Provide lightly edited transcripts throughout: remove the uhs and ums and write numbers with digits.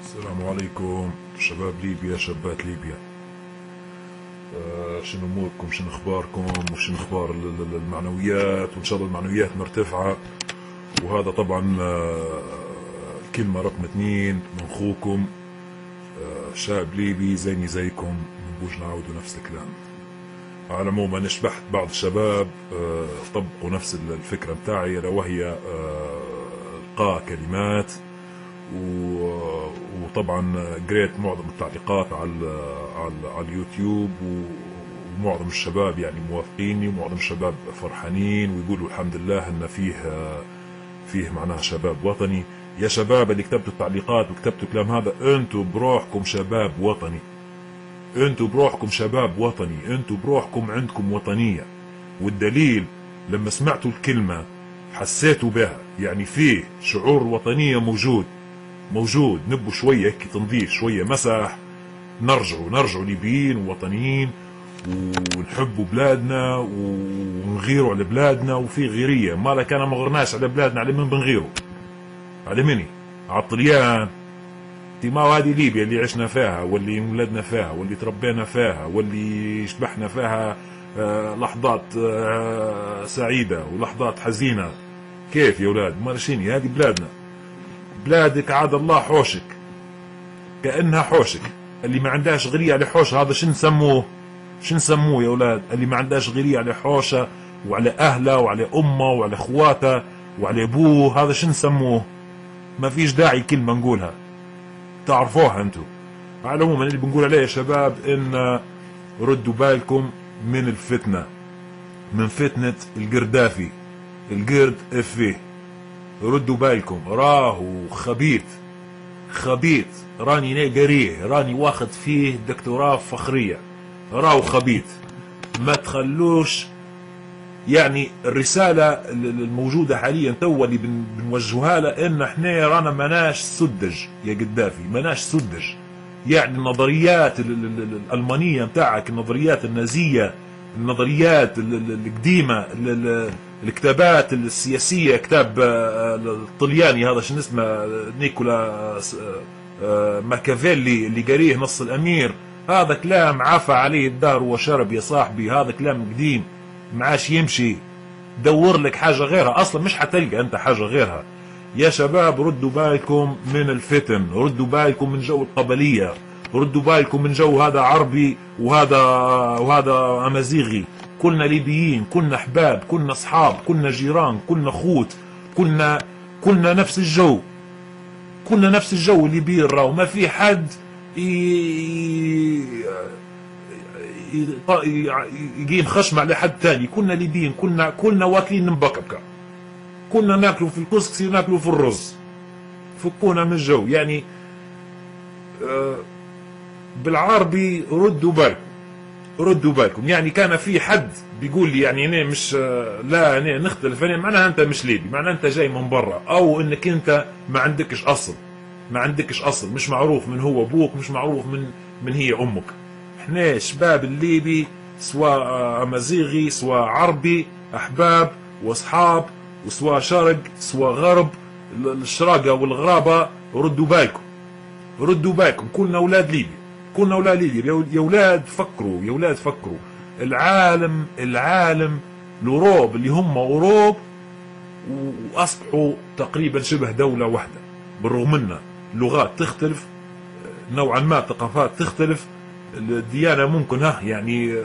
السلام عليكم شباب ليبيا، شابات ليبيا. شنو اموركم؟ شنو اخباركم؟ وشنو اخبار المعنويات؟ وان شاء الله المعنويات مرتفعه. وهذا طبعا الكلمه رقم 2 من اخوكم شاب ليبي زيني زيكم، منبوش نعاودوا نفس الكلام. على العموم انا شبحت بعض الشباب طبقوا نفس الفكره متاعي، وهي القاء كلمات وطبعا قريت معظم التعليقات على اليوتيوب، ومعظم الشباب يعني موافقيني، ومعظم الشباب فرحانين ويقولوا الحمد لله ان فيه معناها شباب وطني. يا شباب اللي كتبتوا التعليقات وكتبتوا كلام هذا، انتوا بروحكم شباب وطني، انتوا بروحكم شباب وطني، انتوا بروحكم عندكم وطنية. والدليل لما سمعتوا الكلمة حسيتوا بها، يعني فيه شعور وطنية موجود. نبوا شوية هيك تنظيف، شوية مسح، نرجعوا ليبيين ووطنيين ونحبوا بلادنا ونغيروا على بلادنا. وفي غيرية مالك، انا ما غرناش على بلادنا، على من بنغيروا؟ على مني؟ على الطليان؟ ما هذه ليبيا اللي عشنا فيها واللي انولدنا فيها واللي تربينا فيها واللي شبحنا فيها لحظات سعيدة ولحظات حزينة. كيف يا ولاد؟ مالشيني هذه بلادنا، بلادك عاد الله حوشك، كأنها حوشك. اللي ما عندهاش غرية على حوشة هذا شن نسموه يا ولاد؟ اللي ما عندهاش غرية على حوشة وعلى أهله وعلى أمه وعلى أخواته وعلى أبوه، هذا شن نسموه؟ ما فيش داعي كلمة نقولها، تعرفوها انتو. على العموم اللي بنقول عليه يا شباب ان ردوا بالكم من الفتنة، من فتنة القردافي، القرد افيه. ردوا بالكم، راهو خبيث، راني قريه، راني واخد فيه دكتوراه فخرية، راهو خبيث. ما تخلوش يعني الرسالة الموجودة حاليا تو اللي بنوجهها له ان احنا رانا مناش سدج يا قدافي، مناش سدج. يعني النظريات الألمانية متاعك، النظريات النازية، النظريات القديمة، الكتابات السياسية، كتاب الطلياني هذا شنو اسمه، نيكولا ماكافيلي اللي قريه نص الأمير، هذا كلام عفى عليه الدار وشرب يا صاحبي، هذا كلام قديم معاش يمشي. دور لك حاجة غيرها، أصلا مش حتلقى أنت حاجة غيرها. يا شباب ردوا بالكم من الفتن، ردوا بالكم من جو القبلية، ردوا بالكم من جو هذا عربي وهذا أمازيغي. كلنا ليبيين، كلنا أحباب، كلنا أصحاب، كلنا جيران، كلنا خوت، كلنا نفس الجو، كلنا نفس الجو الليبيين. راهو ما في حد يجي خشم على حد ثاني. كلنا ليبيين، كلنا واكلين من بكبكه، كلنا ناكلوا في الكسكسي وناكلوا في الرز. فكونا من الجو يعني. بالعربي ردوا بالكم. يعني كان في حد بيقول لي يعني انا مش لا انا نختلف، انا معناها انت مش ليبي، معناها انت جاي من برا، او انك انت ما عندكش اصل، مش معروف من هو ابوك، مش معروف من هي امك. احنا الشباب الليبي سواء امازيغي سواء عربي، احباب واصحاب، وسواء شرق سواء غرب، الشراقه والغرابه. ردوا بالكم، كلنا اولاد ليبيا، يا اولاد فكروا. العالم الاوروب اللي هم اوروب واصبحوا تقريبا شبه دوله واحده، بالرغم ان اللغات تختلف نوعا ما، الثقافات تختلف، الديانه ممكن يعني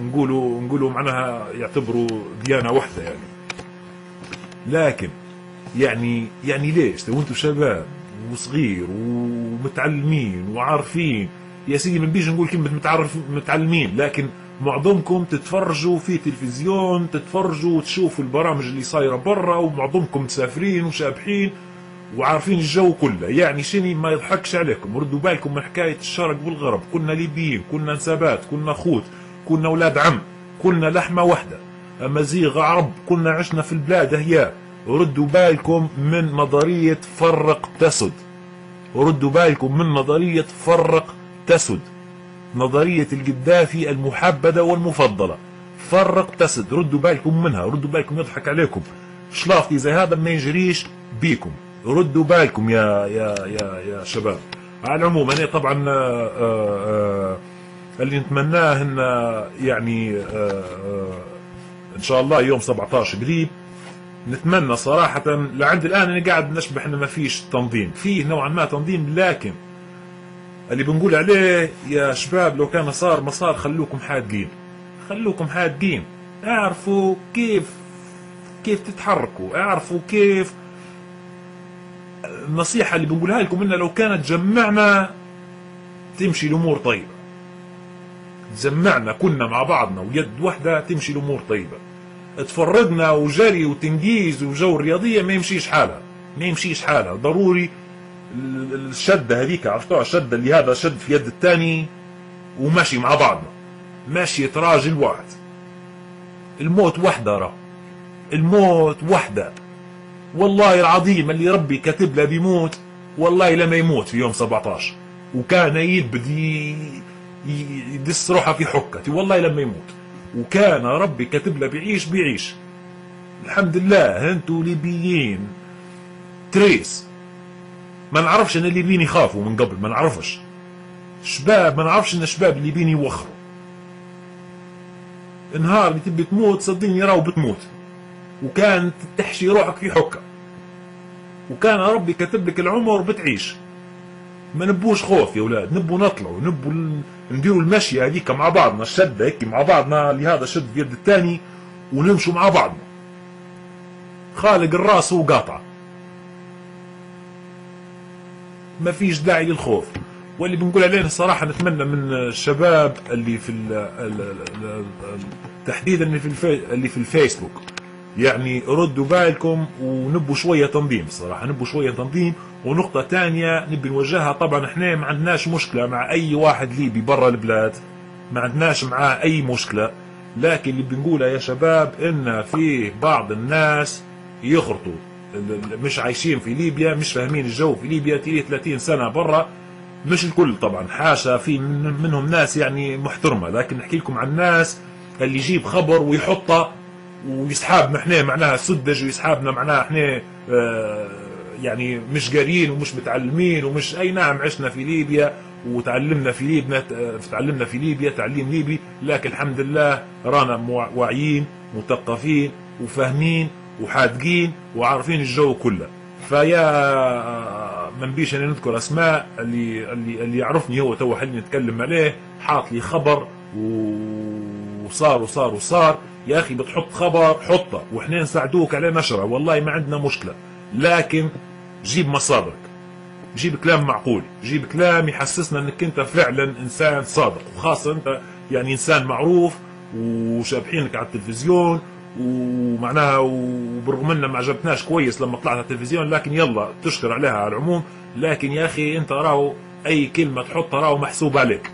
نقولوا معناها يعتبروا ديانه واحده يعني. لكن يعني ليش لو انتم شباب وصغير ومتعلمين وعارفين، يا سيدي ما بيجي نقول كلمه متعلمين، لكن معظمكم تتفرجوا في تلفزيون، تتفرجوا وتشوفوا البرامج اللي صايره برا، ومعظمكم مسافرين وشابحين وعارفين الجو كله. يعني شني ما يضحكش عليكم. ردوا بالكم من حكايه الشرق والغرب، كلنا ليبيين، كلنا نسابات، كلنا خوت، كلنا اولاد عم، كلنا لحمه واحده، امازيغ عرب، كلنا عشنا في البلاد هي. ردوا بالكم من نظريه فرق تسد، نظريه القذافي المحبده والمفضله، فرق تسد. ردوا بالكم منها، ردوا بالكم يضحك عليكم شلافتي زي هذا ما يجريش بيكم. ردوا بالكم يا شباب. على العموم انا طبعا اللي نتمناه ان يعني ان شاء الله يوم 17 قريب. نتمنى صراحة، لعند الان انا قاعد نشبح انه ما فيش تنظيم، فيه نوعا ما تنظيم، لكن اللي بنقول عليه يا شباب لو كان صار مسار خلوكم حادقين، خلوكم حادقين، اعرفوا كيف تتحركوا، اعرفوا كيف. النصيحة اللي بنقولها لكم انه لو كانت جمعنا تمشي الامور طيبة، جمعنا كنا مع بعضنا ويد واحدة تمشي الامور طيبة. تفرقنا وجري وتنجيز وجو الرياضية ما يمشيش حالها، ما يمشيش حالها. ضروري الشدة هذيك، عرفتوها الشدة اللي هذا شد في يد الثاني وماشي مع بعضنا، ماشي راجل واحد. الموت وحدة، راه الموت وحدة. والله العظيم اللي ربي كاتب له بيموت والله لما يموت في يوم 17 وكان يبد يدس روحه في حكتي، والله لما يموت وكان ربي كاتب له بيعيش بيعيش. الحمد لله انتوا ليبيين تريس، ما نعرفش ان الليبيين يخافوا من قبل، ما نعرفش شباب، ما نعرفش ان الشباب الليبيين يوخروا. نهار اللي تبي تموت صدقني راهو بتموت، وكان تحشي روحك في حكه، وكان ربي كاتب لك العمر بتعيش. ما نبوش خوف يا ولاد، نبوا نطلعوا، نبوا نديروا المشيه هذيك مع بعضنا، الشده هيك مع بعضنا، اللي هذا شد بيد الثاني ونمشوا مع بعضنا. خالق الراس هو قاطعه، ما فيش داعي للخوف. واللي بنقول عليه الصراحه نتمنى من الشباب اللي في تحديدا اللي في الفيسبوك، يعني ردوا بالكم ونبوا شويه تنظيم، صراحه نبوا شويه تنظيم. ونقطه ثانيه نبي نوجهها، طبعا احنا ما عندناش مشكله مع اي واحد ليبي برا البلاد، ما عندناش معاه اي مشكله، لكن اللي بنقوله يا شباب ان في بعض الناس يخرطوا، مش عايشين في ليبيا، مش فاهمين الجو في ليبيا، 30 سنه برا. مش الكل طبعا، حاشا، في منهم ناس يعني محترمه، لكن نحكي لكم عن الناس اللي يجيب خبر ويحطه ويسحابنا احنا معناها سدج، ويسحابنا معناها احنا يعني مش قاريين ومش متعلمين ومش اي. نعم عشنا في ليبيا وتعلمنا في ليبيا، تعليم ليبي، لكن الحمد لله رانا واعيين مثقفين وفاهمين وحادقين وعارفين الجو كله. فيا ما نبيش انا نذكر اسماء، اللي يعرفني هو تو حلني نتكلم عليه، حاط لي خبر وصار يا اخي بتحط خبر حطه واحنا نساعدوك عليه نشره، والله ما عندنا مشكله، لكن جيب مصادرك، جيب كلام معقول، جيب كلام يحسسنا انك انت فعلا انسان صادق، وخاصه انت يعني انسان معروف وشابحينك على التلفزيون، ومعناها وبرغم ان ما عجبتناش كويس لما طلعت على التلفزيون، لكن يلا تشكر عليها على العموم. لكن يا اخي انت راهو اي كلمه تحطها راهو محسوب عليك،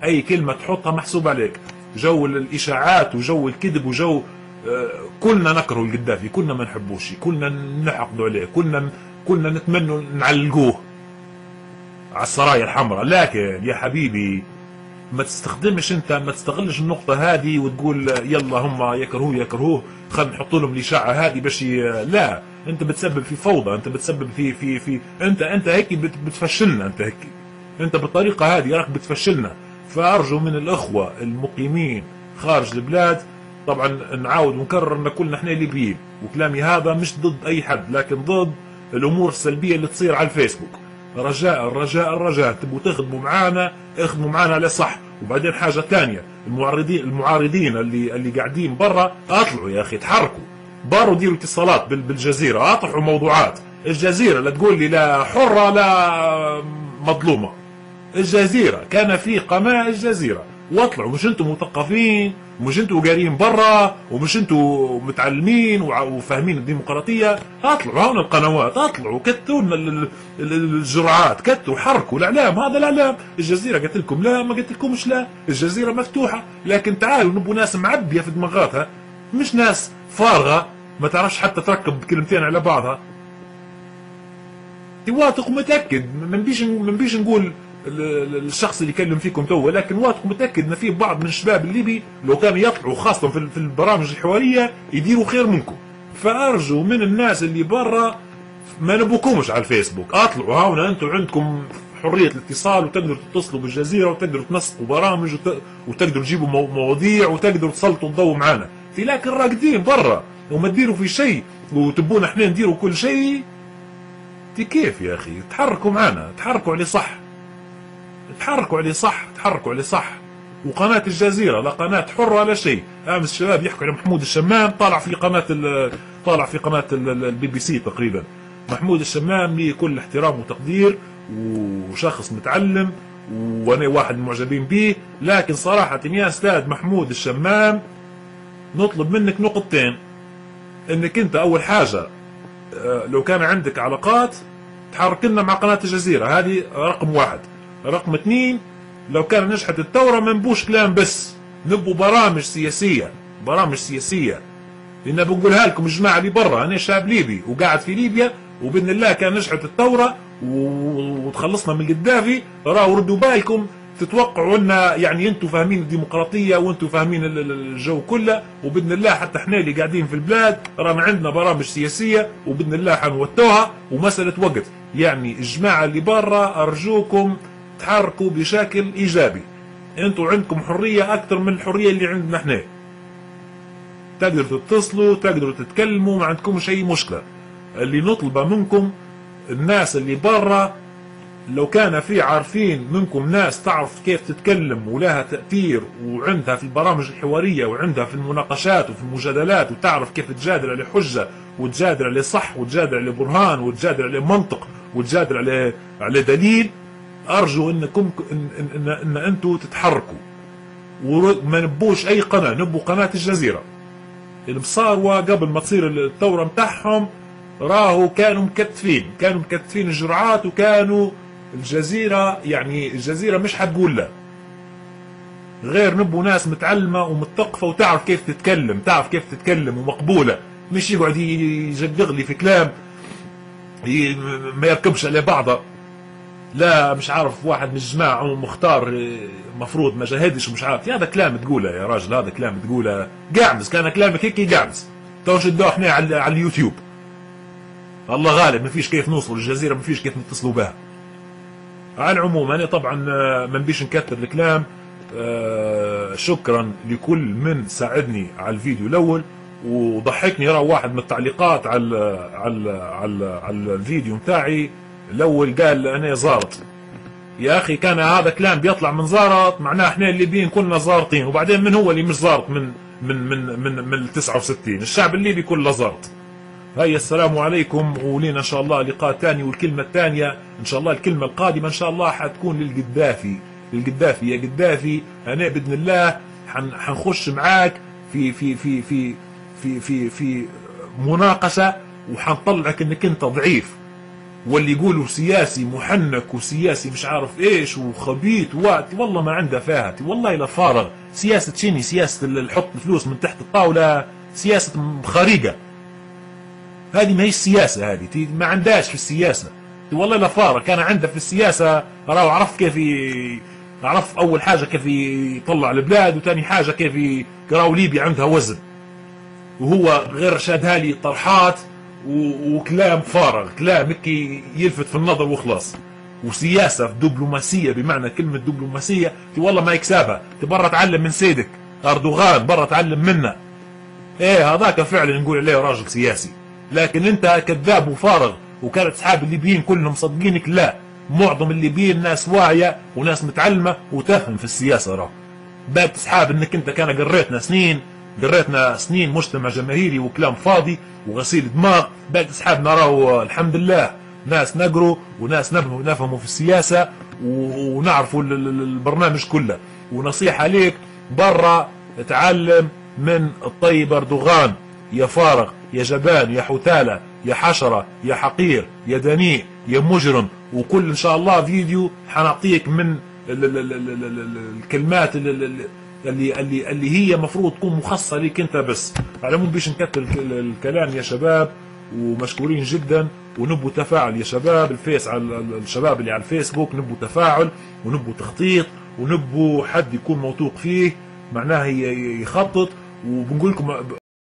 اي كلمه تحطها محسوب عليك. جو الاشاعات وجو الكذب وجو كلنا نكره القذافي، كلنا ما نحبوش، كلنا نحقدوا عليه، كلنا نتمنى نعلقوه على السرايا الحمراء. لكن يا حبيبي ما تستخدمش انت، ما تستغلش النقطة هذه وتقول يلا هم يكرهوه خلينا نحط لهم الاشاعة هذه باش لا، انت بتسبب في فوضى، انت بتسبب في انت هيك بتفشلنا، انت بالطريقة هذه راك بتفشلنا. فارجو من الاخوة المقيمين خارج البلاد، طبعا نعاود ونكرر ان كلنا احنا ليبيين، وكلامي هذا مش ضد اي حد، لكن ضد الامور السلبية اللي تصير على الفيسبوك. رجاء تبوا تخدموا معانا، اخدموا معانا على صح. وبعدين حاجه ثانيه، المعارضين اللي قاعدين برا، اطلعوا يا اخي، تحركوا برا وديروا اتصالات بالجزيره، اطرحوا موضوعات. الجزيره لا تقول لي لا حره لا مظلومه، الجزيره كان في قناه الجزيره، واطلعوا. مش انتم مثقفين، مش انتم قاريين برا، ومش انتم متعلمين وفاهمين الديمقراطيه، اطلعوا هون القنوات، اطلعوا كتوا لنا الجرعات، كتوا حركوا الاعلام. هذا الاعلام الجزيره قلت لكم لا، ما قلت لكمش لا، الجزيره مفتوحه، لكن تعالوا نبوا ناس معبيه في دماغاتها، مش ناس فارغه ما تعرفش حتى تركب كلمتين على بعضها. واثق ومتاكد، ما نبيش نقول الشخص اللي يكلم فيكم تو، لكن واثق متاكد ان في بعض من الشباب الليبي لو كانوا يطلعوا خاصه في البرامج الحواريه يديروا خير منكم. فارجو من الناس اللي برا ما نبوكمش على الفيسبوك، اطلعوا هاونا انتم عندكم حريه الاتصال، وتقدروا تتصلوا بالجزيره، وتقدروا تنسقوا برامج، وتقدروا تجيبوا مواضيع، وتقدروا تسلطوا الضوء معنا. لكن راقدين برا وما تديروا في شيء، وتبونا احنا نديروا كل شيء. كيف يا اخي؟ تحركوا معنا، تحركوا عليه صح، تحركوا عليه صح، تحركوا عليه صح. وقناة الجزيرة لا قناة حرة ولا شيء. امس الشباب يحكوا على محمود الشمام، طالع في قناة البي بي سي تقريبا. محمود الشمام لي كل احترام وتقدير، وشخص متعلم، وانا واحد من المعجبين به. لكن صراحة يا استاذ محمود الشمام، نطلب منك نقطتين. انك انت اول حاجة لو كان عندك علاقات تحرك لنا مع قناة الجزيرة، هذه رقم واحد. رقم اثنين، لو كان نجحت الثورة ما نبوش كلام بس، نبوا برامج سياسية، برامج سياسية. لأن بنقولها لكم الجماعة اللي برا، أنا شاب ليبي وقاعد في ليبيا، وبإذن الله كان نجحت الثورة وتخلصنا من القذافي، راهو ردوا بالكم تتوقعوا ان يعني انتم فاهمين الديمقراطيه وانتم فاهمين الجو كله، وباذن الله حتى احنا اللي قاعدين في البلاد رانا عندنا برامج سياسيه وباذن الله حنوتوها، ومساله وقت. يعني الجماعه اللي برا ارجوكم تحركوا بشكل ايجابي، انتم عندكم حريه اكثر من الحريه اللي عندنا احنا. تقدروا تتصلوا، تقدروا تتكلموا، ما عندكمش اي مشكله. اللي نطلبه منكم الناس اللي برا، لو كان في عارفين منكم ناس تعرف كيف تتكلم ولها تأثير وعندها في البرامج الحوارية وعندها في المناقشات وفي المجادلات، وتعرف كيف تجادل على حجة وتجادل على صح وتجادل على برهان وتجادل على منطق وتجادل على دليل، أرجو إنكم إن أنتم تتحركوا. وما نبوش أي قناة، نبوا قناة الجزيرة. المصاروة قبل ما تصير الثورة متاعهم راهو كانوا مكتفين الجرعات، وكانوا الجزيرة، يعني الجزيرة مش حتقول لا، غير نبو ناس متعلمة ومتثقفة وتعرف كيف تتكلم ومقبولة، مش يقعد يجدغ لي في كلام ما يركبش على بعضه. لا مش عارف واحد من الجماعة مختار مفروض ما جاهدش ومش عارف، هذا كلام تقوله يا راجل، هذا كلام تقوله قاعمز. كان كلامك هيك قاعمز، تو شدوه احنا على اليوتيوب. الله غالب ما فيش كيف نوصل للجزيرة، ما فيش كيف نتصلوا بها. على العموم أنا طبعا ما نبيش نكثر الكلام. شكرا لكل من ساعدني على الفيديو الأول، وضحكني راه واحد من التعليقات على الفيديو متاعي الأول قال أنا زارط. يا أخي كان هذا كلام بيطلع من زارط، معناه احنا الليبيين كلنا زارطين. وبعدين من هو اللي مش زارط من 69؟ الشعب الليبي كله زارط. هيا السلام عليكم، ولينا ان شاء الله لقاء ثاني. والكلمه الثانيه ان شاء الله، الكلمه القادمه ان شاء الله حتكون للقذافي. يا قذافي، انا باذن الله حنخش معاك في في في في في في في مناقشه، وحنطلعك انك انت ضعيف، واللي يقولوا سياسي محنك وسياسي مش عارف ايش وخبيث والله ما عنده فاهتي، والله لا فارغ. سياسه شني؟ سياسه الحط الفلوس من تحت الطاوله، سياسه خريقه. هذه ما هي السياسة، هذه ما عندهاش في السياسة. والله لا فارق. كان عنده في السياسة راهو عرف كيف عرف أول حاجة كيف يطلع البلاد، وثاني حاجة كيف راهو ليبيا عندها وزن، وهو غير شادها لي طرحات وكلام فارغ، كلام هيك يلفت في النظر وخلاص. وسياسة في دبلوماسية بمعنى كلمة دبلوماسية، والله ما يكسبها. برا تعلم من سيدك أردوغان، برا تعلم منا. ايه هذاك فعلا نقول عليه راجل سياسي. لكن انت كذاب وفارغ، وكانت اصحاب الليبيين كلهم مصدقينك. لا، معظم الليبيين ناس واعيه وناس متعلمه وتفهم في السياسه. راه باقي اصحاب انك انت كان قريتنا سنين مجتمع جماهيري وكلام فاضي وغسيل دماغ. باقي اصحابنا راهو الحمد لله ناس نقروا وناس نفهموا في السياسه ونعرفوا البرنامج كله. ونصيحه ليك، برا اتعلم من الطيب اردوغان. يا فارغ، يا جبان، يا حثالة، يا حشرة، يا حقير، يا دنيء، يا مجرم. وكل ان شاء الله فيديو حنعطيك من الكلمات اللي هي مفروض تكون مخصصة ليك انت بس. على العموم بيش نكتر الكلام يا شباب، ومشكورين جدا. ونبوا تفاعل يا شباب، الفيس على الشباب اللي على الفيسبوك، نبوا تفاعل ونبوا تخطيط ونبوا حد يكون موثوق فيه، معناه يخطط. وبنقول لكم